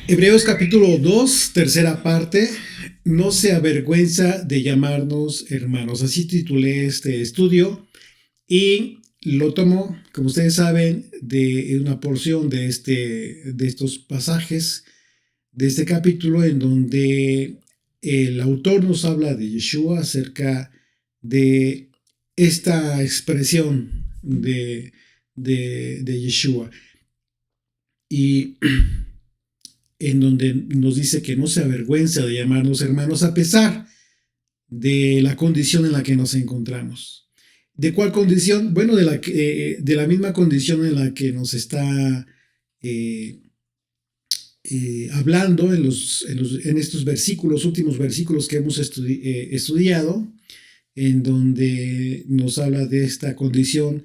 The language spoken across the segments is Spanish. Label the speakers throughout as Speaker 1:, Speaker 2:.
Speaker 1: Hebreos capítulo 2, tercera parte. No se avergüenza de llamarnos hermanos. Así titulé este estudio y lo tomo, como ustedes saben, de una porción de estos pasajes de este capítulo en donde el autor nos habla de Yeshua acerca de esta expresión de Yeshua. Y en donde nos dice que no se avergüenza de llamarnos hermanos a pesar de la condición en la que nos encontramos. ¿De cuál condición? Bueno, de la misma condición en la que nos está eh, hablando en estos versículos, últimos versículos que hemos estudiado, en donde nos habla de esta condición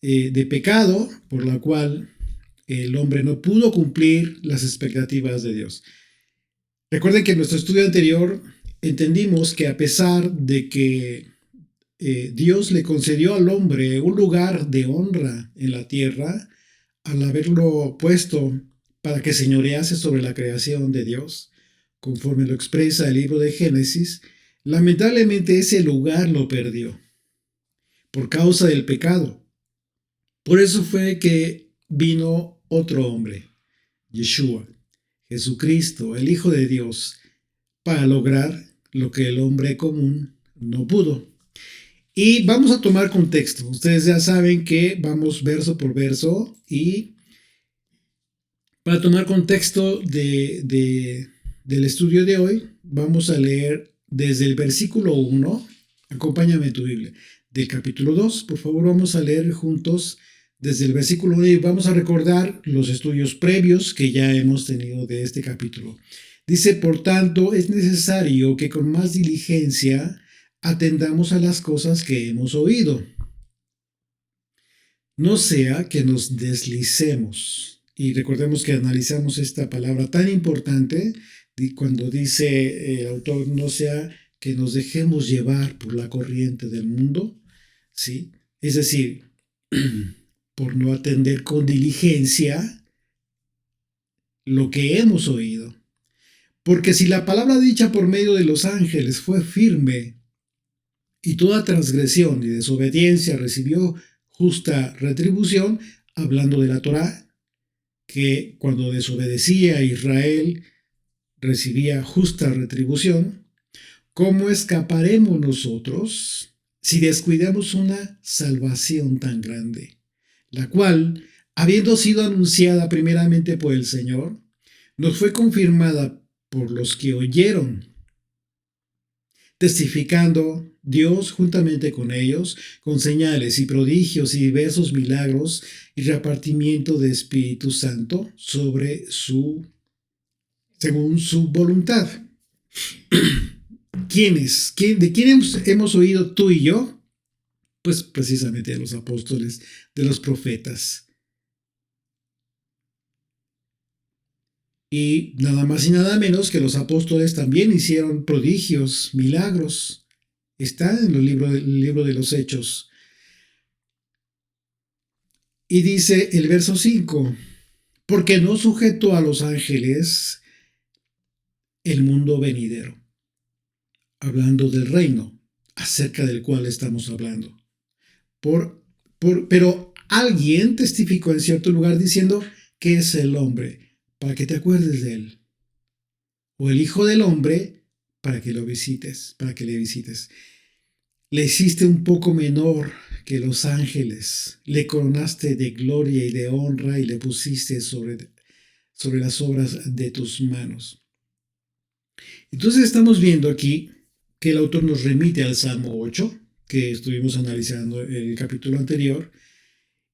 Speaker 1: de pecado por la cual el hombre no pudo cumplir las expectativas de Dios. Recuerden que en nuestro estudio anterior entendimos que a pesar de que Dios le concedió al hombre un lugar de honra en la tierra, al haberlo puesto para que señorease sobre la creación de Dios, conforme lo expresa el libro de Génesis, lamentablemente ese lugar lo perdió por causa del pecado. Por eso fue que vino otro hombre, Yeshua, Jesucristo, el Hijo de Dios, para lograr lo que el hombre común no pudo. Y vamos a tomar contexto. Ustedes ya saben que vamos verso por verso y para tomar contexto del estudio de hoy, vamos a leer desde el versículo 1, acompáñame en tu Biblia, del capítulo 2. Por favor, vamos a leer juntos desde el versículo 1 y vamos a recordar los estudios previos que ya hemos tenido de este capítulo. Dice, por tanto, es necesario que con más diligencia atendamos a las cosas que hemos oído. No sea que nos deslicemos. Y recordemos que analizamos esta palabra tan importante cuando dice el autor, no sea que nos dejemos llevar por la corriente del mundo, ¿sí? Es decir, por no atender con diligencia lo que hemos oído. Porque si la palabra dicha por medio de los ángeles fue firme y toda transgresión y desobediencia recibió justa retribución, hablando de la Torá, que cuando desobedecía Israel recibía justa retribución, ¿cómo escaparemos nosotros si descuidamos una salvación tan grande, la cual, habiendo sido anunciada primeramente por el Señor, nos fue confirmada por los que oyeron, testificando Dios juntamente con ellos, con señales y prodigios y diversos milagros y repartimiento de Espíritu Santo según su voluntad. ¿Quiénes? ¿De quién hemos oído tú y yo? Pues precisamente de los apóstoles, de los profetas. Y nada más y nada menos que los apóstoles también hicieron prodigios, milagros. Está en el libro de los Hechos. Y dice el verso 5, porque no sujetó a los ángeles el mundo venidero. Hablando del reino, acerca del cual estamos hablando. Pero alguien testificó en cierto lugar diciendo que es el hombre, para que te acuerdes de él. O el Hijo del Hombre, para que lo visites, para que le visites. Le hiciste un poco menor que los ángeles, le coronaste de gloria y de honra y le pusiste sobre las obras de tus manos. Entonces estamos viendo aquí que el autor nos remite al Salmo 8, que estuvimos analizando en el capítulo anterior,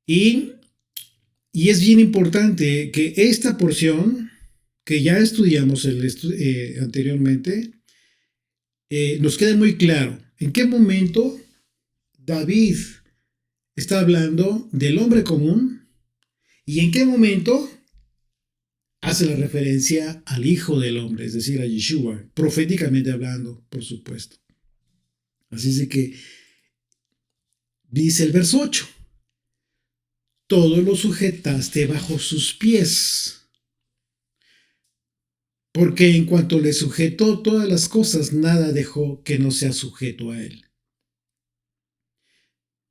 Speaker 1: y es bien importante que esta porción que ya estudiamos anteriormente nos quede muy claro en qué momento David está hablando del hombre común y en qué momento hace la referencia al Hijo del Hombre, es decir, a Yeshua, proféticamente hablando, por supuesto. Así es de que dice el verso 8, todo lo sujetaste bajo sus pies. porque en cuanto le sujetó todas las cosas, nada dejó que no sea sujeto a él.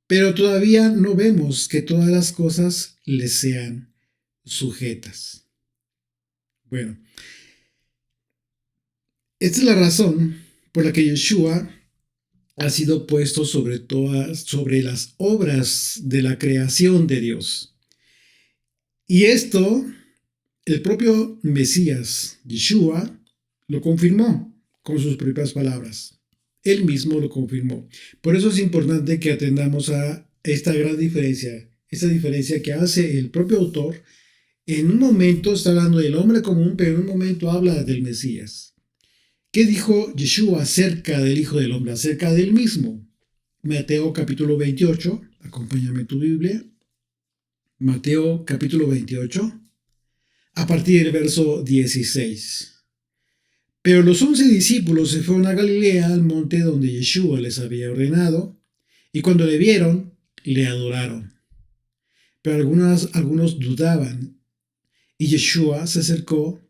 Speaker 1: Pero todavía no vemos que todas las cosas le sean sujetas. Bueno, esta es la razón por la que Yeshua ha sido puesto sobre las obras de la creación de Dios. Y esto, el propio Mesías, Yeshua, lo confirmó con sus propias palabras. Él mismo lo confirmó. Por eso es importante que atendamos a esta gran diferencia, esta diferencia que hace el propio autor. En un momento está hablando del hombre común, pero en un momento habla del Mesías. ¿Qué dijo Yeshua acerca del Hijo del Hombre? Acerca del mismo. Mateo capítulo 28, acompáñame tu Biblia. Mateo capítulo 28, a partir del verso 16. Pero los 11 discípulos se fueron a Galilea, al monte donde Yeshua les había ordenado, y cuando le vieron, le adoraron. Pero algunos dudaban, y Yeshua se acercó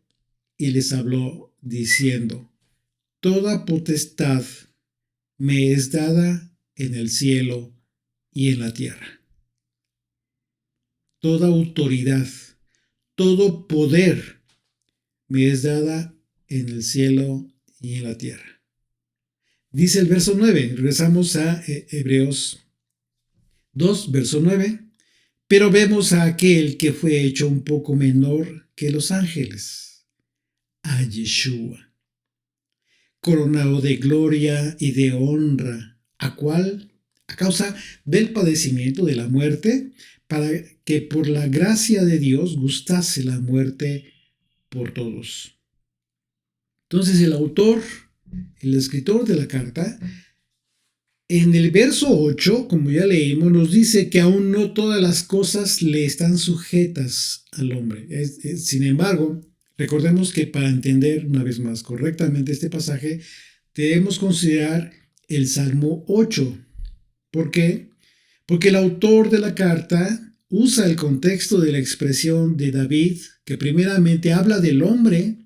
Speaker 1: y les habló diciendo: Toda potestad me es dada en el cielo y en la tierra. Toda autoridad, todo poder me es dada en el cielo y en la tierra. Dice el verso 9, regresamos a Hebreos 2, verso 9. Pero vemos a aquel que fue hecho un poco menor que los ángeles, a Yeshua, coronado de gloria y de honra, a causa del padecimiento de la muerte, para que por la gracia de Dios gustase la muerte por todos. Entonces el autor, el escritor de la carta, en el verso 8, como ya leímos, nos dice que aún no todas las cosas le están sujetas al hombre. Sin embargo, recordemos que para entender una vez más correctamente este pasaje, debemos considerar el Salmo 8. ¿Por qué? Porque el autor de la carta usa el contexto de la expresión de David, que primeramente habla del hombre,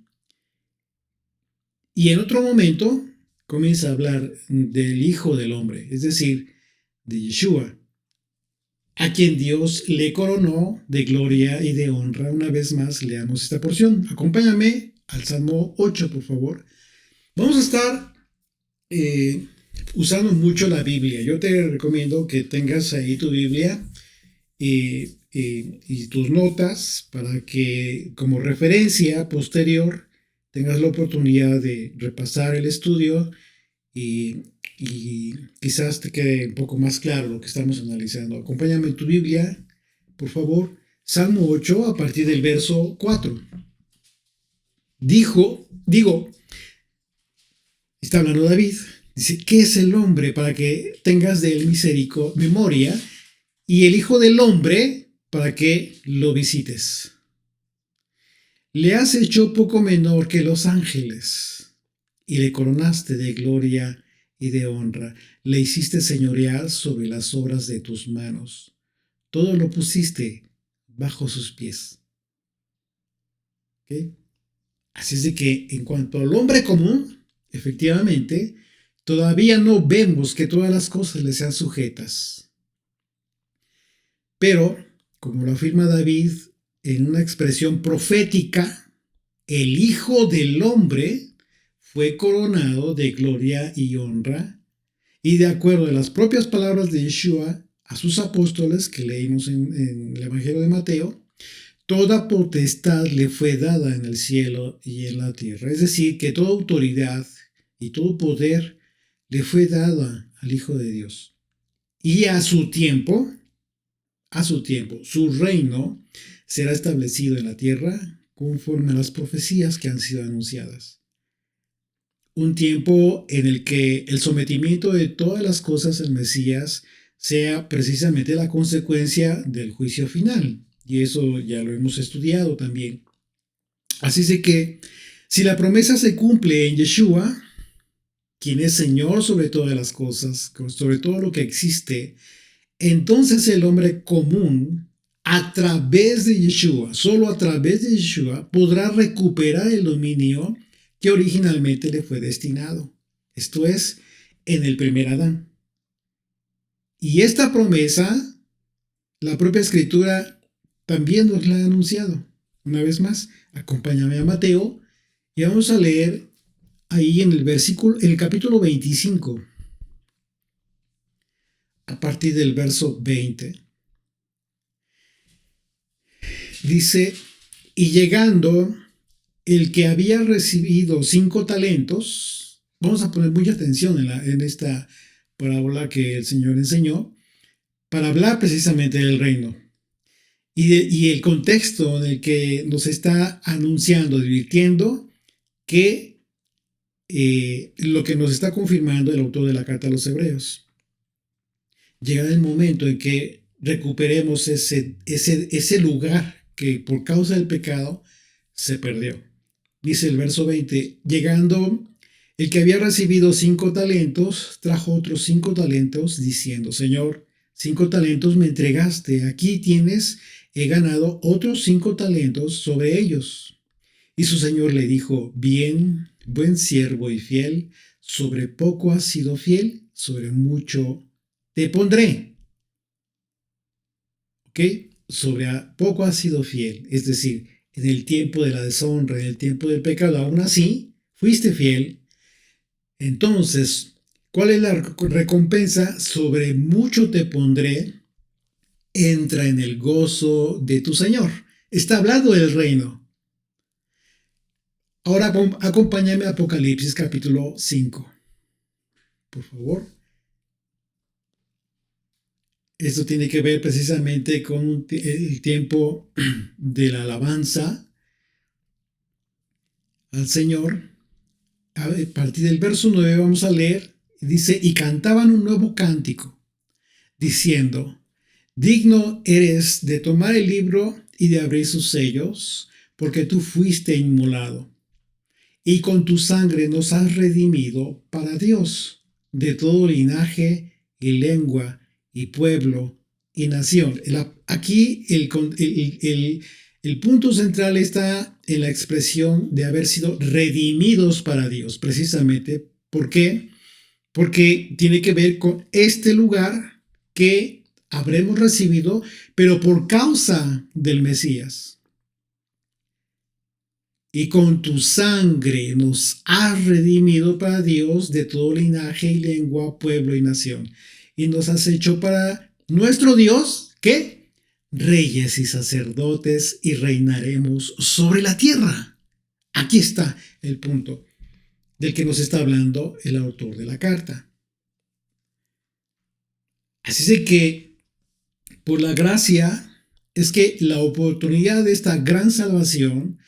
Speaker 1: y en otro momento comienza a hablar del Hijo del Hombre, es decir, de Yeshua, a quien Dios le coronó de gloria y de honra. Una vez más, leamos esta porción. Acompáñame al Salmo 8, por favor. Vamos a estar usando mucho la Biblia. Yo te recomiendo que tengas ahí tu Biblia y tus notas para que, como referencia posterior, tengas la oportunidad de repasar el estudio y quizás te quede un poco más claro lo que estamos analizando. Acompáñame en tu Biblia, por favor. Salmo 8, a partir del verso 4. Está hablando David, dice: ¿qué es el hombre para que tengas de él memoria, y el Hijo del Hombre para que lo visites? Le has hecho poco menor que los ángeles, y le coronaste de gloria y de honra. Le hiciste señorear sobre las obras de tus manos. Todo lo pusiste bajo sus pies. ¿Okay? Así es de que en cuanto al hombre común, efectivamente, todavía no vemos que todas las cosas le sean sujetas. Pero, como lo afirma David en una expresión profética, el Hijo del Hombre fue coronado de gloria y honra, y de acuerdo a las propias palabras de Yeshua a sus apóstoles que leímos en el Evangelio de Mateo, toda potestad le fue dada en el cielo y en la tierra. Es decir, que toda autoridad y todo poder le fue dada al Hijo de Dios. Y a su tiempo, su reino será establecido en la tierra conforme a las profecías que han sido anunciadas. Un tiempo en el que el sometimiento de todas las cosas al Mesías sea precisamente la consecuencia del juicio final. Y eso ya lo hemos estudiado también. Así es que si la promesa se cumple en Yeshua, quien es Señor sobre todas las cosas, sobre todo lo que existe, entonces el hombre común a través de Yeshua, solo a través de Yeshua, podrá recuperar el dominio que originalmente le fue destinado. Esto es, en el primer Adán. Y esta promesa, la propia Escritura también nos la ha anunciado. Una vez más, acompáñame a Mateo y vamos a leer ahí en el capítulo 25, a partir del verso 20. Dice, y llegando el que había recibido 5 talentos, vamos a poner mucha atención en esta parábola que el Señor enseñó, para hablar precisamente del reino. Y el contexto en el que nos está anunciando, advirtiendo que lo que nos está confirmando el autor de la carta a los Hebreos. Llega el momento en que recuperemos ese lugar que por causa del pecado se perdió. Dice el verso 20, llegando el que había recibido 5 talentos, trajo otros 5 talentos, diciendo, Señor, 5 talentos me entregaste, aquí tienes, he ganado otros 5 talentos sobre ellos. Y su señor le dijo, bien, buen siervo y fiel, sobre poco has sido fiel, sobre mucho te pondré. ¿Ok? Sobre poco has sido fiel, es decir, en el tiempo de la deshonra, en el tiempo del pecado, aún así, fuiste fiel. Entonces, ¿cuál es la recompensa? Sobre mucho te pondré, entra en el gozo de tu Señor. Está hablando del reino. Ahora acompáñame a Apocalipsis capítulo 5. Por favor. Esto tiene que ver precisamente con el tiempo de la alabanza al Señor. A partir del verso 9 vamos a leer, dice, y cantaban un nuevo cántico, diciendo, digno eres de tomar el libro y de abrir sus sellos, porque tú fuiste inmolado, y con tu sangre nos has redimido para Dios, de todo linaje y lengua y pueblo y nación. Aquí el punto central está en la expresión de haber sido redimidos para Dios, precisamente. ¿Por qué? Porque tiene que ver con este lugar que habremos recibido, pero por causa del Mesías. Y con tu sangre nos has redimido para Dios de todo linaje y lengua, pueblo y nación. Y nos has hecho para nuestro Dios, ¿qué? Reyes y sacerdotes y reinaremos sobre la tierra. Aquí está el punto del que nos está hablando el autor de la carta. Así es que, por la gracia, es que la oportunidad de esta gran salvación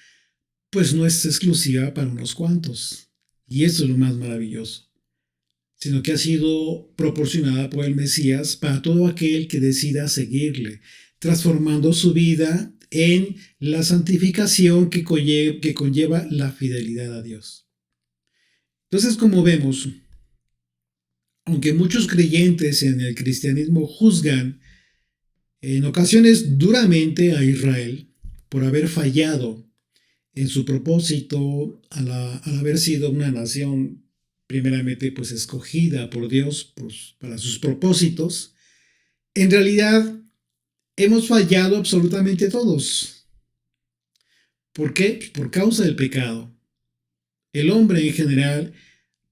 Speaker 1: pues no es exclusiva para unos cuantos. Y eso es lo más maravilloso. Sino que ha sido proporcionada por el Mesías para todo aquel que decida seguirle, transformando su vida en la santificación que conlleva la fidelidad a Dios. Entonces, como vemos, aunque muchos creyentes en el cristianismo juzgan en ocasiones duramente a Israel por haber fallado en su propósito, al haber sido una nación primeramente pues escogida por Dios pues, para sus propósitos, en realidad hemos fallado absolutamente todos. ¿Por qué? Por causa del pecado. El hombre en general,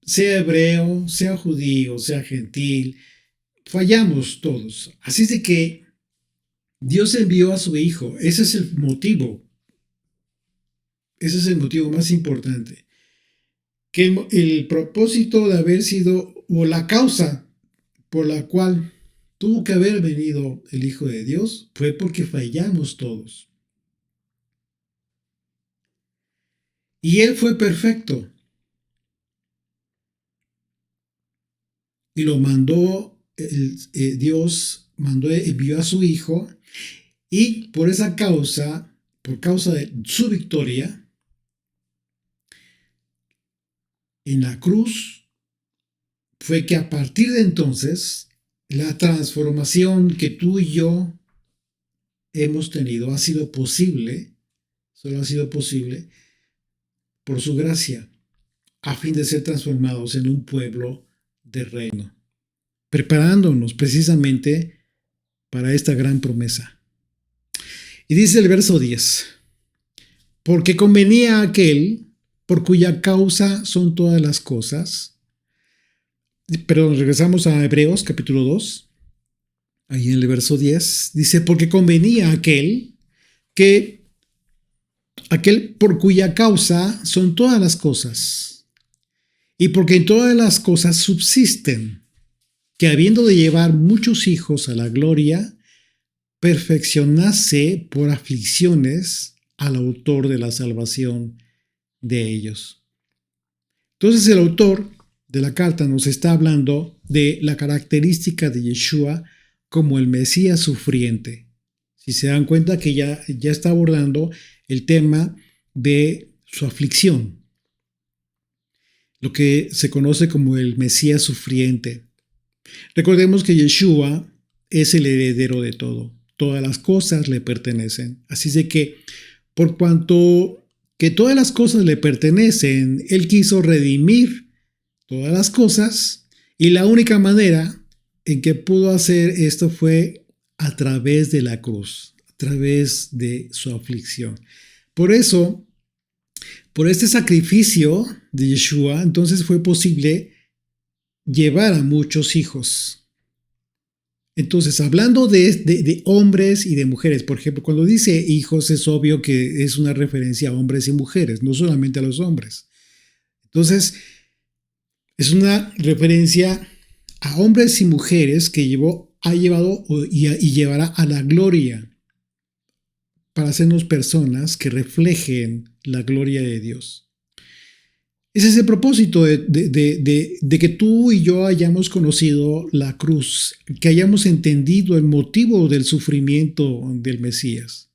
Speaker 1: sea hebreo, sea judío, sea gentil, fallamos todos. Así es de que Dios envió a su Hijo. Ese es el motivo. Ese es el motivo más importante. Que el propósito de haber sido, o la causa por la cual tuvo que haber venido el Hijo de Dios, fue porque fallamos todos. Y Él fue perfecto. Y lo mandó, Dios envió a su Hijo, y por esa causa, por causa de su victoria, en la cruz, fue que a partir de entonces, la transformación que tú y yo hemos tenido ha sido posible, solo ha sido posible por su gracia, a fin de ser transformados en un pueblo de reino, preparándonos precisamente para esta gran promesa. Y dice el verso 10, porque convenía a aquel por cuya causa son todas las cosas. Perdón, regresamos a Hebreos capítulo 2, ahí en el verso 10, dice, porque convenía a aquel por cuya causa son todas las cosas, y porque en todas las cosas subsisten, que habiendo de llevar muchos hijos a la gloria, perfeccionase por aflicciones al autor de la salvación de ellos. Entonces el autor de la carta nos está hablando de la característica de Yeshua como el Mesías sufriente. Si se dan cuenta que ya está abordando el tema de su aflicción, lo que se conoce como el Mesías sufriente. Recordemos que Yeshua es el heredero de todo. Todas las cosas le pertenecen. Así de que, por cuanto que todas las cosas le pertenecen, Él quiso redimir todas las cosas, y la única manera en que pudo hacer esto fue a través de la cruz, a través de su aflicción. Por eso, por este sacrificio de Yeshua, entonces fue posible llevar a muchos hijos. Entonces, hablando de hombres y de mujeres, por ejemplo, cuando dice hijos es obvio que es una referencia a hombres y mujeres, no solamente a los hombres. Entonces, es una referencia a hombres y mujeres que ha llevado y llevará a la gloria para hacernos personas que reflejen la gloria de Dios. Ese es el propósito de que tú y yo hayamos conocido la cruz, que hayamos entendido el motivo del sufrimiento del Mesías.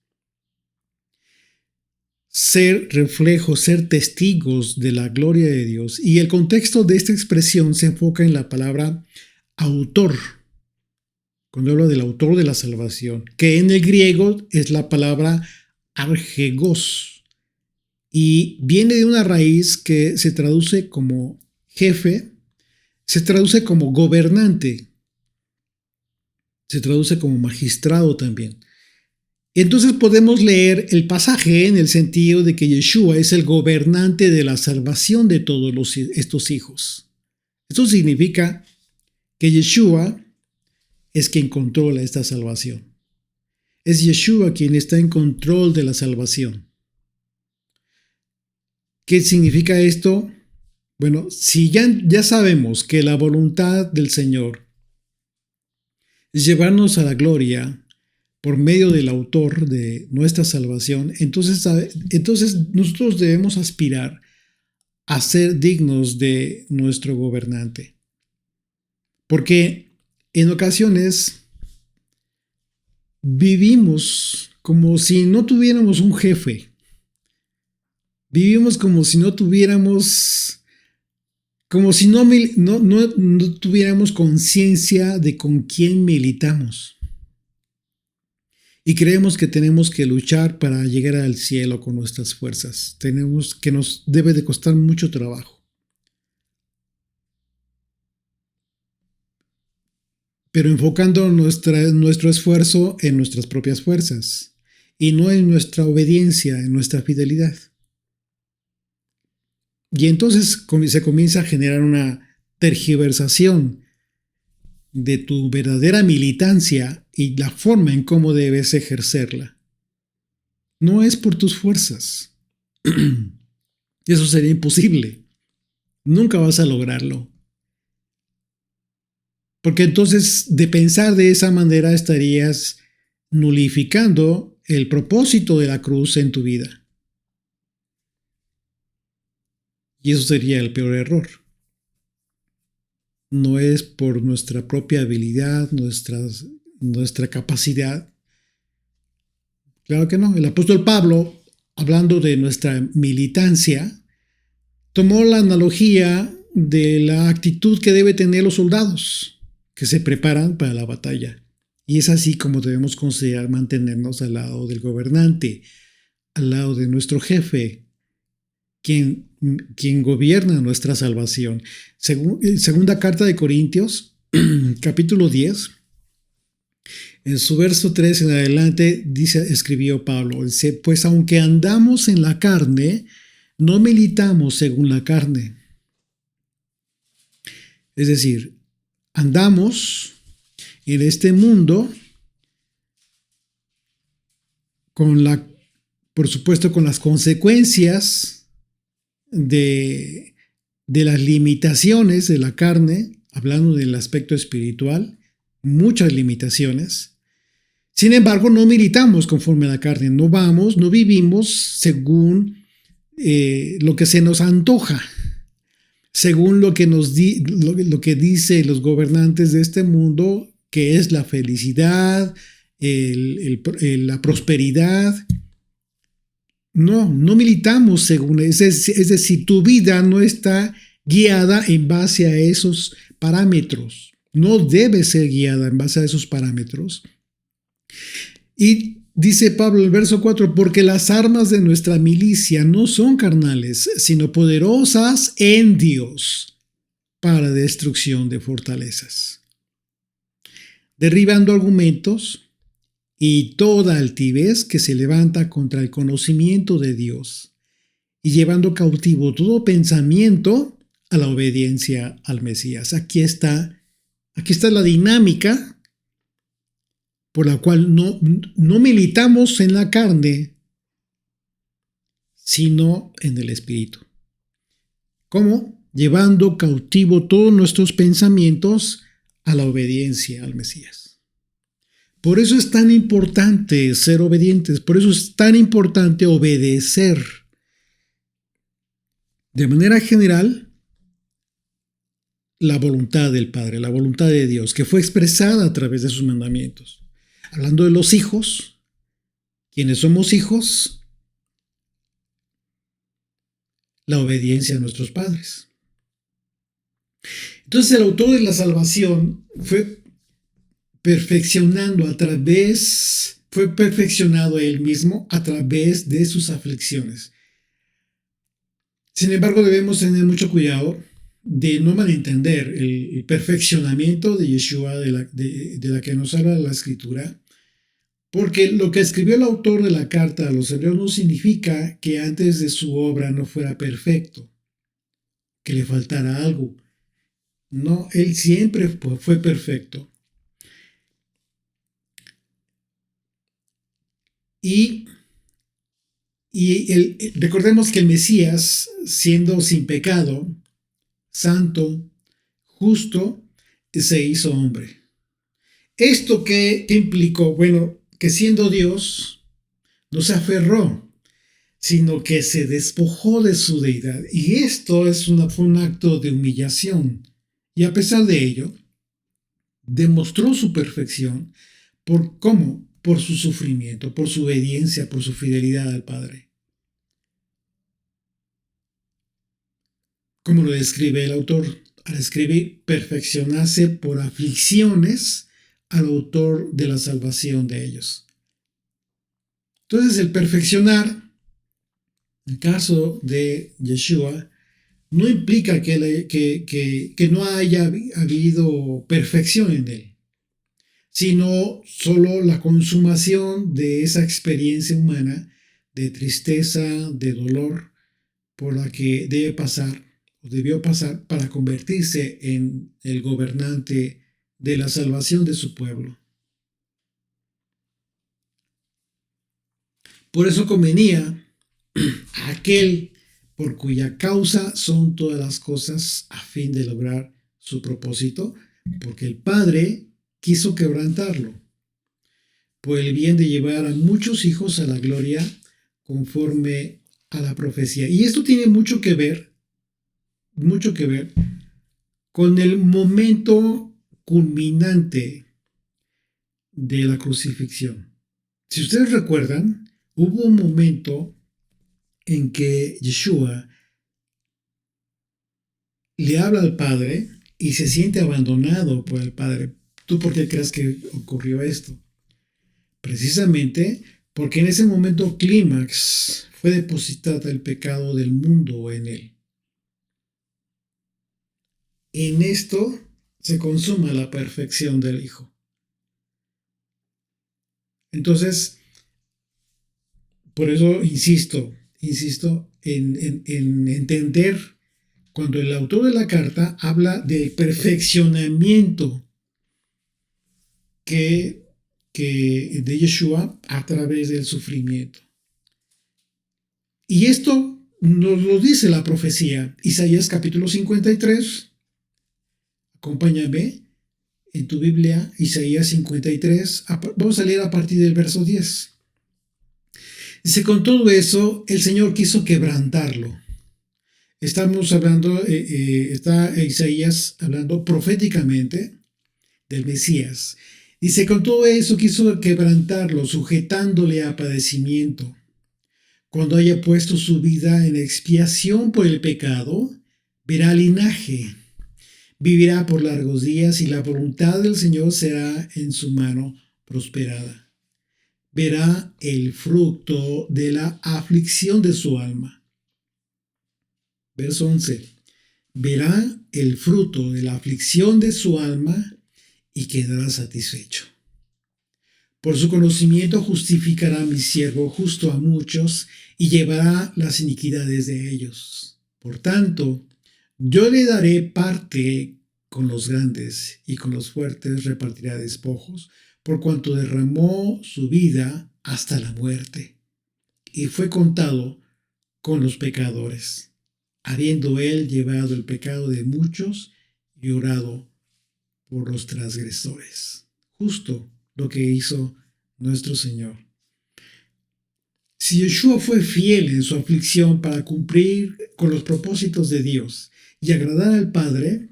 Speaker 1: Ser reflejos, ser testigos de la gloria de Dios. Y el contexto de esta expresión se enfoca en la palabra autor, cuando hablo del autor de la salvación, que en el griego es la palabra argegos. Y viene de una raíz que se traduce como jefe, se traduce como gobernante, se traduce como magistrado también. Entonces podemos leer el pasaje en el sentido de que Yeshua es el gobernante de la salvación de todos estos hijos. Esto significa que Yeshua es quien controla esta salvación. Es Yeshua quien está en control de la salvación. ¿Qué significa esto? Bueno, si ya sabemos que la voluntad del Señor es llevarnos a la gloria por medio del autor de nuestra salvación, entonces nosotros debemos aspirar a ser dignos de nuestro gobernante. Porque en ocasiones vivimos como si no tuviéramos un jefe. Vivimos como si no tuviéramos, como si no tuviéramos conciencia de con quién militamos. Y creemos que tenemos que luchar para llegar al cielo con nuestras fuerzas. Nos debe de costar mucho trabajo. Pero enfocando nuestro esfuerzo en nuestras propias fuerzas y no en nuestra obediencia, en nuestra fidelidad. Y entonces se comienza a generar una tergiversación de tu verdadera militancia y la forma en cómo debes ejercerla. No es por tus fuerzas. Eso sería imposible. Nunca vas a lograrlo. Porque entonces, de pensar de esa manera, estarías nulificando el propósito de la cruz en tu vida. Y eso sería el peor error. No es por nuestra propia habilidad, nuestra capacidad. Claro que no. El apóstol Pablo, hablando de nuestra militancia, tomó la analogía de la actitud que deben tener los soldados que se preparan para la batalla. Y es así como debemos considerar mantenernos al lado del gobernante, al lado de nuestro jefe, quien gobierna nuestra salvación. Segunda carta de Corintios, capítulo 10, en su verso 3 en adelante, escribió Pablo, dice, pues aunque andamos en la carne, no militamos según la carne. Es decir, andamos en este mundo por supuesto, con las consecuencias de las limitaciones de la carne, hablando del aspecto espiritual, muchas limitaciones. Sin embargo, no militamos conforme a la carne, no vivimos según lo que se nos antoja, según lo que lo que dicen los gobernantes de este mundo, que es la felicidad, la prosperidad. No militamos según, es decir, tu vida no está guiada en base a esos parámetros, no debe ser guiada en base a esos parámetros. Y dice Pablo en el verso 4, porque las armas de nuestra milicia no son carnales, sino poderosas en Dios para destrucción de fortalezas, derribando argumentos y toda altivez que se levanta contra el conocimiento de Dios, y llevando cautivo todo pensamiento a la obediencia al Mesías. Aquí está la dinámica por la cual no militamos en la carne, sino en el Espíritu. ¿Cómo? Llevando cautivo todos nuestros pensamientos a la obediencia al Mesías. Por eso es tan importante ser obedientes, por eso es tan importante obedecer. De manera general, la voluntad del Padre, la voluntad de Dios, que fue expresada a través de sus mandamientos. Hablando de los hijos, quienes somos hijos, la obediencia a nuestros padres. Entonces el autor de la salvación fue perfeccionado él mismo a través de sus aflicciones. Sin embargo, debemos tener mucho cuidado de no malentender el perfeccionamiento de Yeshua de la que nos habla la Escritura, porque lo que escribió el autor de la carta a los hebreos no significa que antes de su obra no fuera perfecto, que le faltara algo. No, él siempre fue perfecto. Y recordemos que el Mesías, siendo sin pecado, santo, justo, se hizo hombre. ¿Esto qué implicó? Bueno, que siendo Dios, no se aferró, sino que se despojó de su deidad. Y esto fue un acto de humillación. Y a pesar de ello, demostró su perfección. ¿Cómo? Por su sufrimiento, por su obediencia, por su fidelidad al Padre. Como lo describe el autor, al escribir perfeccionarse por aflicciones al autor de la salvación de ellos. Entonces el perfeccionar, en el caso de Yeshua, no implica que no haya habido perfección en él, sino solo la consumación de esa experiencia humana de tristeza, de dolor, por la que debe pasar o debió pasar para convertirse en el gobernante de la salvación de su pueblo. Por eso convenía a aquel por cuya causa son todas las cosas a fin de lograr su propósito, porque el Padre quiso quebrantarlo, por el bien de llevar a muchos hijos a la gloria conforme a la profecía. Y esto tiene mucho que ver con el momento culminante de la crucifixión. Si ustedes recuerdan, hubo un momento en que Yeshua le habla al Padre y se siente abandonado por el Padre. ¿Tú por qué crees que ocurrió esto? Precisamente porque en ese momento clímax fue depositada el pecado del mundo en él. En esto se consuma la perfección del Hijo. Entonces, por eso insisto en entender cuando el autor de la carta habla del perfeccionamiento de Yeshua a través del sufrimiento. Y esto nos lo dice la profecía. Isaías capítulo 53. Acompáñame en tu Biblia, Isaías 53. Vamos a leer a partir del verso 10. Dice, con todo eso, el Señor quiso quebrantarlo. Estamos hablando, está Isaías hablando proféticamente del Mesías. Dice, con todo eso quiso quebrantarlo, sujetándole a padecimiento. Cuando haya puesto su vida en expiación por el pecado, verá linaje, vivirá por largos días y la voluntad del Señor será en su mano prosperada. Verá el fruto de la aflicción de su alma. Verso 11. Verá el fruto de la aflicción de su alma y quedará satisfecho. Por su conocimiento justificará mi siervo justo a muchos y llevará las iniquidades de ellos. Por tanto, yo le daré parte con los grandes y con los fuertes repartirá despojos, por cuanto derramó su vida hasta la muerte y fue contado con los pecadores, habiendo él llevado el pecado de muchos y orado por los transgresores. Justo lo que hizo nuestro Señor. Si Yeshua fue fiel en su aflicción para cumplir con los propósitos de Dios y agradar al Padre,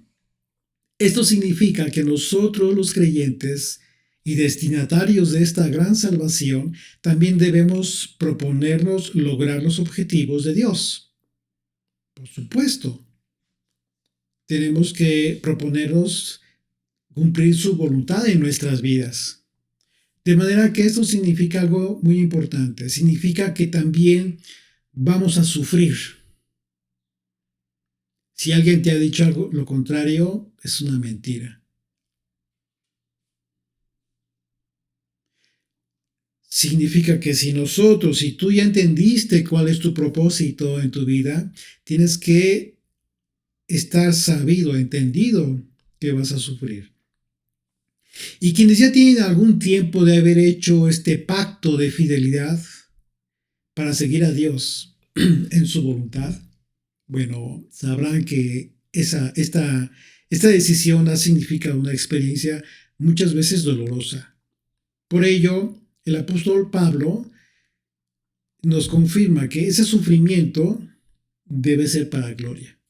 Speaker 1: esto significa que nosotros los creyentes y destinatarios de esta gran salvación también debemos proponernos lograr los objetivos de Dios. Por supuesto, tenemos que proponernos cumplir su voluntad en nuestras vidas. De manera que esto significa algo muy importante. Significa que también vamos a sufrir. Si alguien te ha dicho algo lo contrario, es una mentira. Significa que si tú ya entendiste cuál es tu propósito en tu vida, tienes que estar sabido, entendido que vas a sufrir. Y quienes ya tienen algún tiempo de haber hecho este pacto de fidelidad para seguir a Dios en su voluntad, bueno, sabrán que esta decisión ha significado una experiencia muchas veces dolorosa. Por ello, el apóstol Pablo nos confirma que ese sufrimiento debe ser para gloria.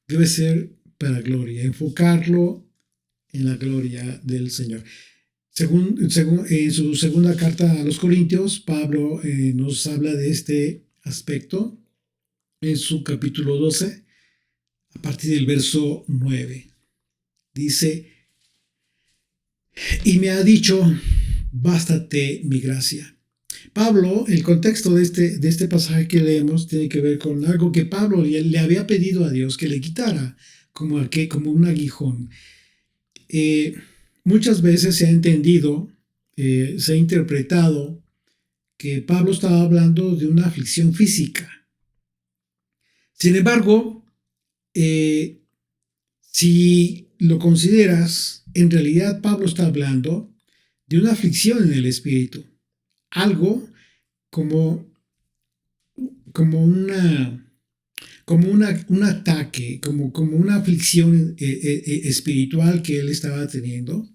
Speaker 1: Debe ser para gloria, enfocarlo en la gloria del Señor. Según en su segunda carta a los Corintios, Pablo nos habla de este aspecto en su capítulo 12, a partir del verso 9. Dice, y me ha dicho, bástate mi gracia. Pablo, el contexto de este pasaje que leemos tiene que ver con algo que Pablo le había pedido a Dios que le quitara, como un aguijón. Muchas veces se ha entendido, se ha interpretado que Pablo estaba hablando de una aflicción física. Sin embargo, si lo consideras, en realidad Pablo está hablando de una aflicción en el espíritu, algo como un ataque, como una aflicción espiritual que él estaba teniendo.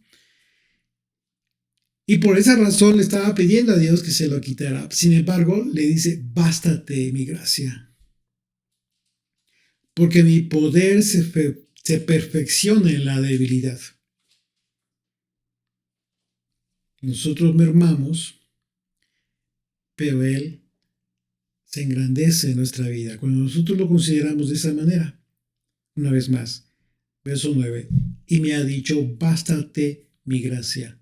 Speaker 1: Y por esa razón le estaba pidiendo a Dios que se lo quitara. Sin embargo, le dice, bástate mi gracia. Porque mi poder se perfecciona en la debilidad. Nosotros mermamos, pero Él se engrandece en nuestra vida. Cuando nosotros lo consideramos de esa manera, una vez más, Verso 9. Y me ha dicho, bástate mi gracia,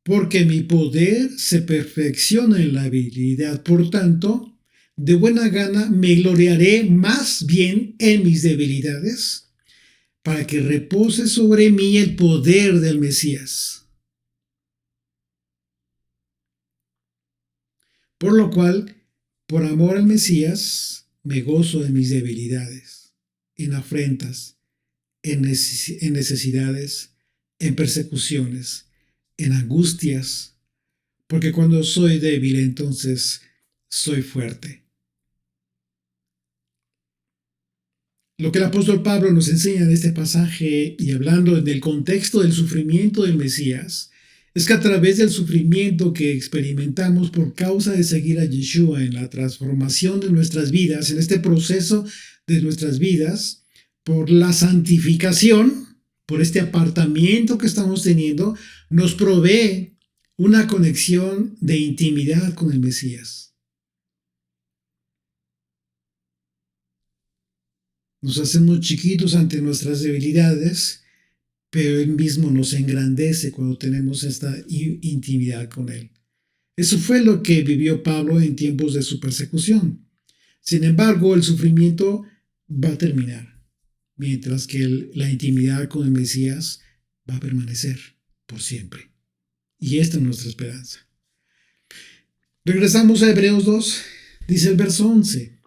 Speaker 1: porque mi poder se perfecciona en la debilidad. Por tanto, de buena gana me gloriaré más bien en mis debilidades, para que repose sobre mí el poder del Mesías. Por lo cual, por amor al Mesías, me gozo en mis debilidades, en afrentas, en necesidades, en persecuciones, en angustias, porque cuando soy débil, entonces soy fuerte. Lo que el apóstol Pablo nos enseña en este pasaje, y hablando del contexto del sufrimiento del Mesías, es que a través del sufrimiento que experimentamos por causa de seguir a Yeshua en la transformación de nuestras vidas, en este proceso de nuestras vidas, por la santificación, por este apartamiento que estamos teniendo, nos provee una conexión de intimidad con el Mesías. Nos hacemos chiquitos ante nuestras debilidades, pero Él mismo nos engrandece cuando tenemos esta intimidad con Él. Eso fue lo que vivió Pablo en tiempos de su persecución. Sin embargo, el sufrimiento va a terminar, mientras que la intimidad con el Mesías va a permanecer por siempre. Y esta es nuestra esperanza. Regresamos a Hebreos 2, dice el verso 11.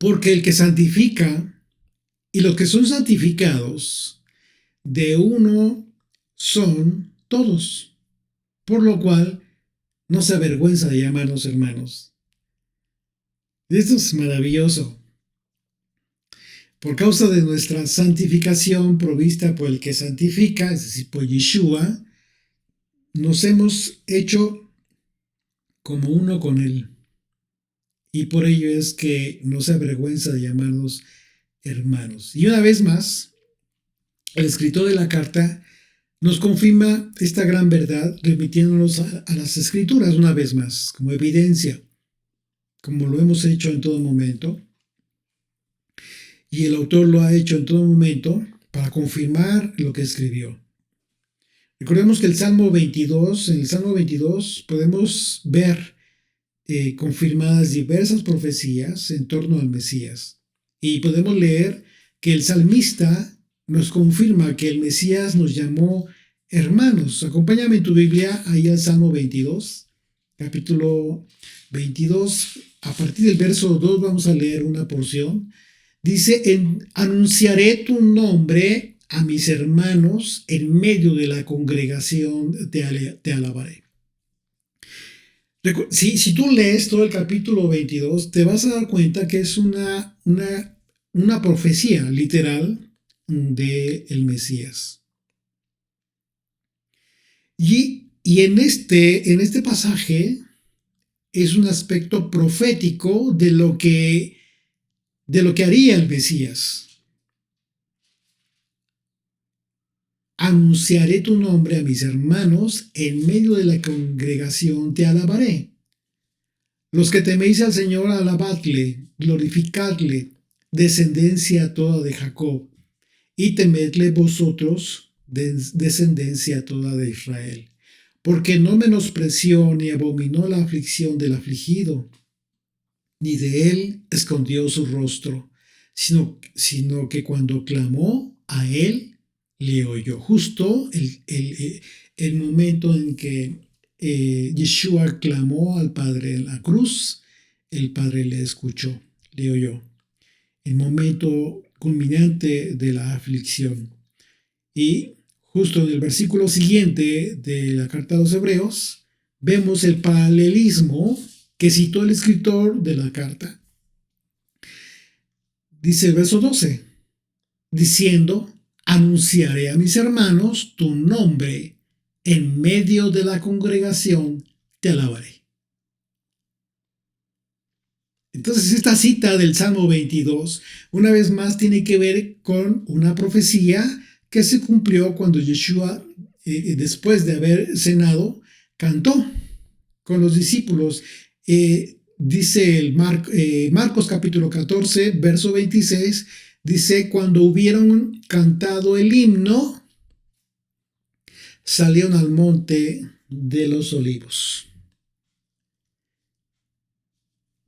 Speaker 1: Porque el que santifica y los que son santificados, de uno son todos, por lo cual no se avergüenza de llamarnos hermanos. Esto es maravilloso. Por causa de nuestra santificación provista por el que santifica, es decir, por Yeshua, nos hemos hecho como uno con Él. Y por ello es que no se avergüenza de llamarnos hermanos. Y una vez más, el escritor de la carta nos confirma esta gran verdad, remitiéndonos a las escrituras una vez más, como evidencia, como lo hemos hecho en todo momento. Y el autor lo ha hecho en todo momento para confirmar lo que escribió. Recordemos que en el Salmo 22 podemos ver confirmadas diversas profecías en torno al Mesías. Y podemos leer que el salmista nos confirma que el Mesías nos llamó hermanos. Acompáñame en tu Biblia ahí al Salmo 22, capítulo 22. A partir del verso 2 vamos a leer una porción. Dice, anunciaré tu nombre a mis hermanos, en medio de la congregación te alabaré. Si tú lees todo el capítulo 22, te vas a dar cuenta que es una profecía literal del Mesías. Y en este pasaje es un aspecto profético de lo que haría el Mesías. Anunciaré tu nombre a mis hermanos, en medio de la congregación te alabaré. Los que teméis al Señor, alabadle, glorificadle, descendencia toda de Jacob, y temedle vosotros, descendencia toda de Israel, porque no menospreció ni abominó la aflicción del afligido, ni de él escondió su rostro, sino que cuando clamó a él, le oyó. Justo el momento en que Yeshua clamó al Padre en la cruz, el Padre le escuchó, le oyó. El momento culminante de la aflicción. Y justo en el versículo siguiente de la carta a los Hebreos, vemos el paralelismo que citó el escritor de la carta. Dice el verso 12, diciendo, anunciaré a mis hermanos tu nombre, en medio de la congregación te alabaré. Entonces esta cita del Salmo 22, una vez más, tiene que ver con una profecía que se cumplió cuando Yeshua, después de haber cenado, cantó con los discípulos. Dice Marcos capítulo 14, verso 26, Dice, cuando hubieron cantado el himno, salieron al monte de los olivos.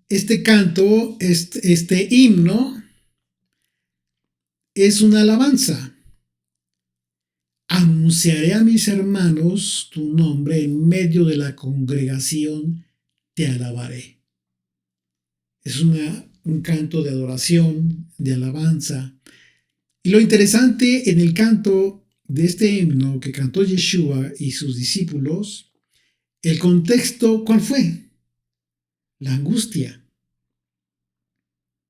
Speaker 1: Este canto, este himno, es una alabanza. Anunciaré a mis hermanos tu nombre en medio de la congregación, te alabaré. Es un canto de adoración, de alabanza. Y lo interesante en el canto de este himno que cantó Yeshua y sus discípulos, el contexto, ¿cuál fue? La angustia.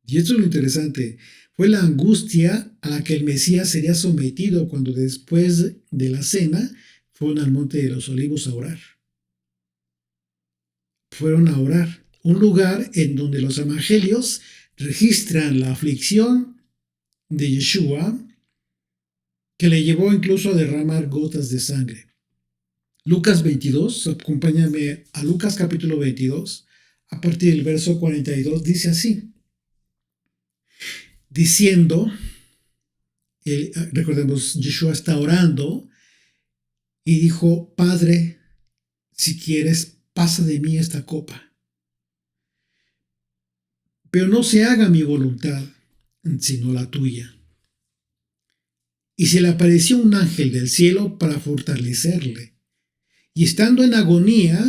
Speaker 1: Y esto es lo interesante. Fue la angustia a la que el Mesías sería sometido cuando después de la cena fueron al Monte de los Olivos a orar. Fueron a orar. Un lugar en donde los evangelios registran la aflicción de Yeshua que le llevó incluso a derramar gotas de sangre. Lucas 22, acompáñame a Lucas capítulo 22, a partir del verso 42, dice así, diciendo, recordemos, Yeshua está orando y dijo, Padre, si quieres, pasa de mí esta copa, pero no se haga mi voluntad, sino la tuya. Y se le apareció un ángel del cielo para fortalecerle. Y estando en agonía,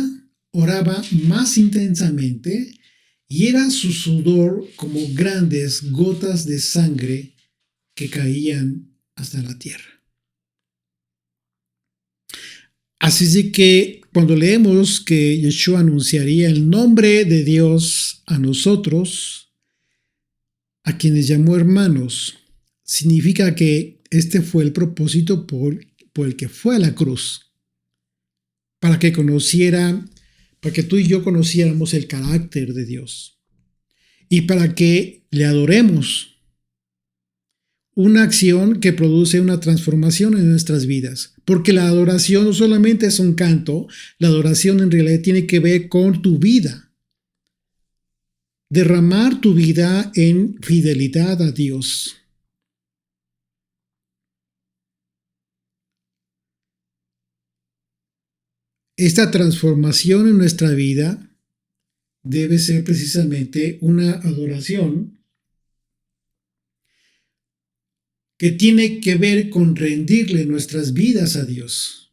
Speaker 1: oraba más intensamente, y era su sudor como grandes gotas de sangre que caían hasta la tierra. Así es de que cuando leemos que Yeshua anunciaría el nombre de Dios a nosotros, a quienes llamó hermanos, significa que este fue el propósito por el que fue a la cruz. Para que tú y yo conociéramos el carácter de Dios y para que le adoremos. Una acción que produce una transformación en nuestras vidas, porque la adoración no solamente es un canto, la adoración en realidad tiene que ver con tu vida. Derramar tu vida en fidelidad a Dios. Esta transformación en nuestra vida debe ser precisamente una adoración que tiene que ver con rendirle nuestras vidas a Dios,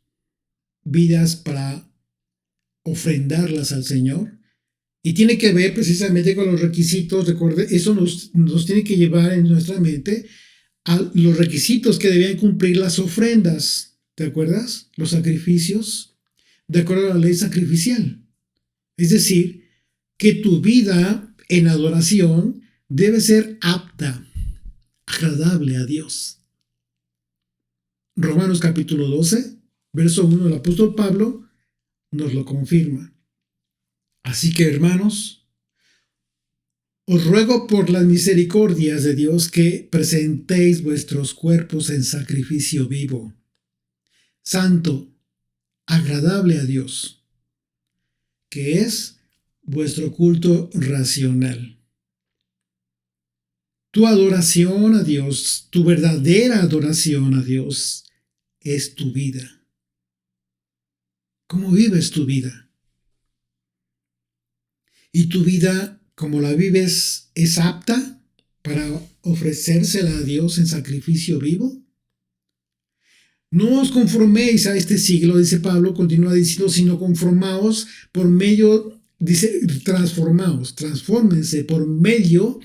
Speaker 1: vidas para ofrendarlas al Señor, y tiene que ver precisamente con los requisitos. Recuerde, eso nos tiene que llevar en nuestra mente a los requisitos que debían cumplir las ofrendas, ¿te acuerdas? Los sacrificios, de acuerdo a la ley sacrificial. Es decir, que tu vida en adoración debe ser apta, agradable a Dios. Romanos capítulo 12, verso 1 del apóstol Pablo nos lo confirma. Así que, hermanos, os ruego por las misericordias de Dios que presentéis vuestros cuerpos en sacrificio vivo, santo, agradable a Dios, que es vuestro culto racional. Tu adoración a Dios, tu verdadera adoración a Dios, es tu vida. ¿Cómo vives tu vida? ¿Y tu vida, como la vives, es apta para ofrecérsela a Dios en sacrificio vivo? No os conforméis a este siglo, dice Pablo, continúa diciendo, sino conformaos por medio, dice, transfórmense por medio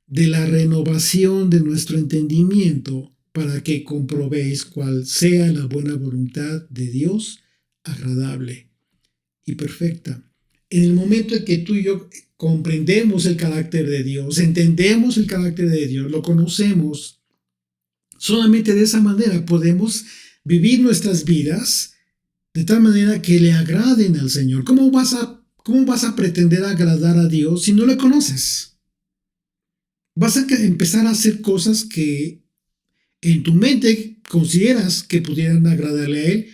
Speaker 1: de la renovación de nuestro entendimiento para que comprobéis cuál sea la buena voluntad de Dios, agradable y perfecta. En el momento en que tú y yo comprendemos el carácter de Dios, entendemos el carácter de Dios, lo conocemos, solamente de esa manera podemos vivir nuestras vidas de tal manera que le agraden al Señor. ¿Cómo vas a pretender agradar a Dios si no le conoces? Vas a empezar a hacer cosas que en tu mente consideras que pudieran agradarle a Él,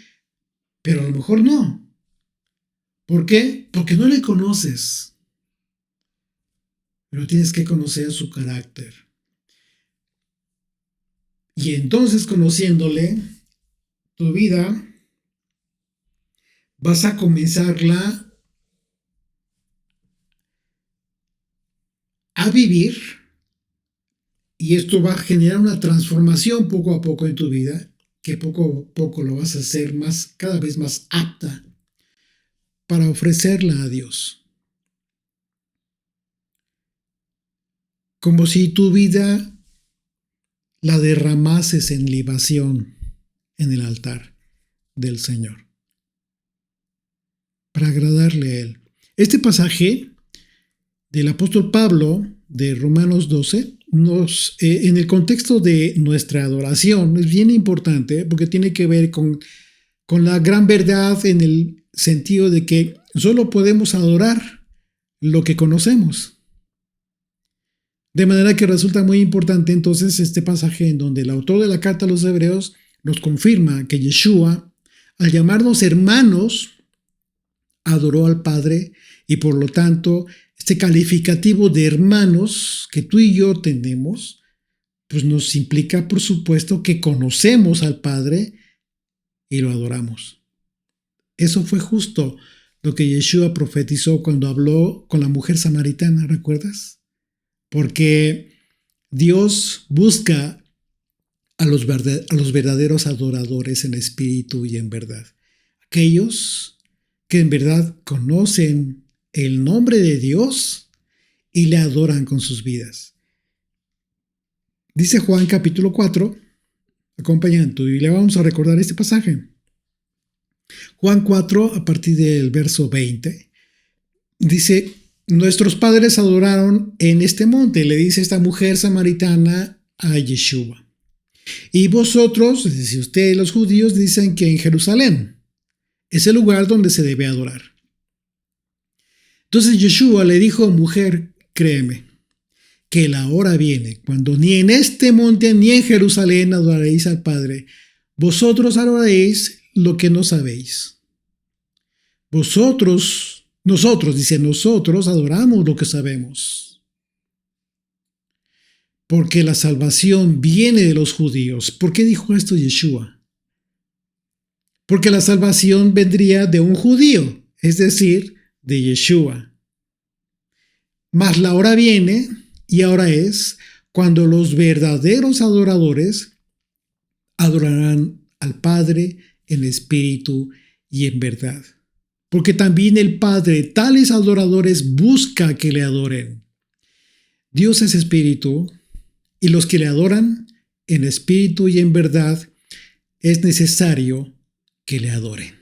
Speaker 1: pero a lo mejor no. ¿Por qué? Porque no le conoces. Pero tienes que conocer su carácter. Y entonces, conociéndole, tu vida vas a comenzarla a vivir, y esto va a generar una transformación poco a poco en tu vida, que poco a poco lo vas a hacer cada vez más apta para ofrecerla a Dios. Como si tu vida la derramases en libación en el altar del Señor, para agradarle a Él. Este pasaje del apóstol Pablo de Romanos 12 en el contexto de nuestra adoración es bien importante, porque tiene que ver con la gran verdad, en el sentido de que solo podemos adorar lo que conocemos. De manera que resulta muy importante entonces este pasaje en donde el autor de la carta a los Hebreos nos confirma que Yeshua, al llamarnos hermanos, adoró al Padre, y por lo tanto este calificativo de hermanos que tú y yo tenemos, pues nos implica, por supuesto, que conocemos al Padre y lo adoramos. Eso fue justo lo que Yeshua profetizó cuando habló con la mujer samaritana, ¿recuerdas? Porque Dios busca a los verdaderos adoradores en espíritu y en verdad. Aquellos que en verdad conocen el nombre de Dios y le adoran con sus vidas. Dice Juan capítulo 4, acompañando, y le vamos a recordar este pasaje. Juan 4, a partir del verso 20, dice: nuestros padres adoraron en este monte, le dice esta mujer samaritana a Yeshua. Y vosotros, es decir, ustedes los judíos, dicen que en Jerusalén es el lugar donde se debe adorar. Entonces Yeshua le dijo: mujer, créeme, que la hora viene cuando ni en este monte ni en Jerusalén adoraréis al Padre. Vosotros adoraréis lo que no sabéis. Nosotros adoramos lo que sabemos. Porque la salvación viene de los judíos. ¿Por qué dijo esto Yeshua? Porque la salvación vendría de un judío, es decir, de Yeshua. Mas la hora viene, y ahora es, cuando los verdaderos adoradores adorarán al Padre en espíritu y en verdad. Porque también el Padre tales adoradores busca que le adoren. Dios es espíritu, y los que le adoran en espíritu y en verdad es necesario que le adoren.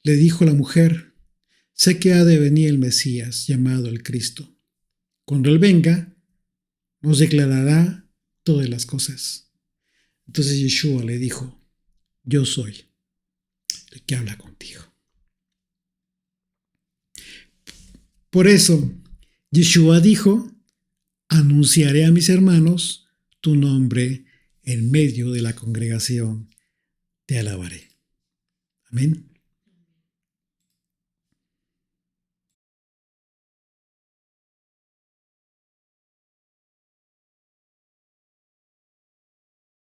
Speaker 1: Le dijo la mujer: sé que ha de venir el Mesías, llamado el Cristo. Cuando Él venga, nos declarará todas las cosas. Entonces Yeshua le dijo: yo soy el que habla contigo. Por eso, Yeshua dijo: anunciaré a mis hermanos tu nombre en medio de la congregación, te alabaré. Amén.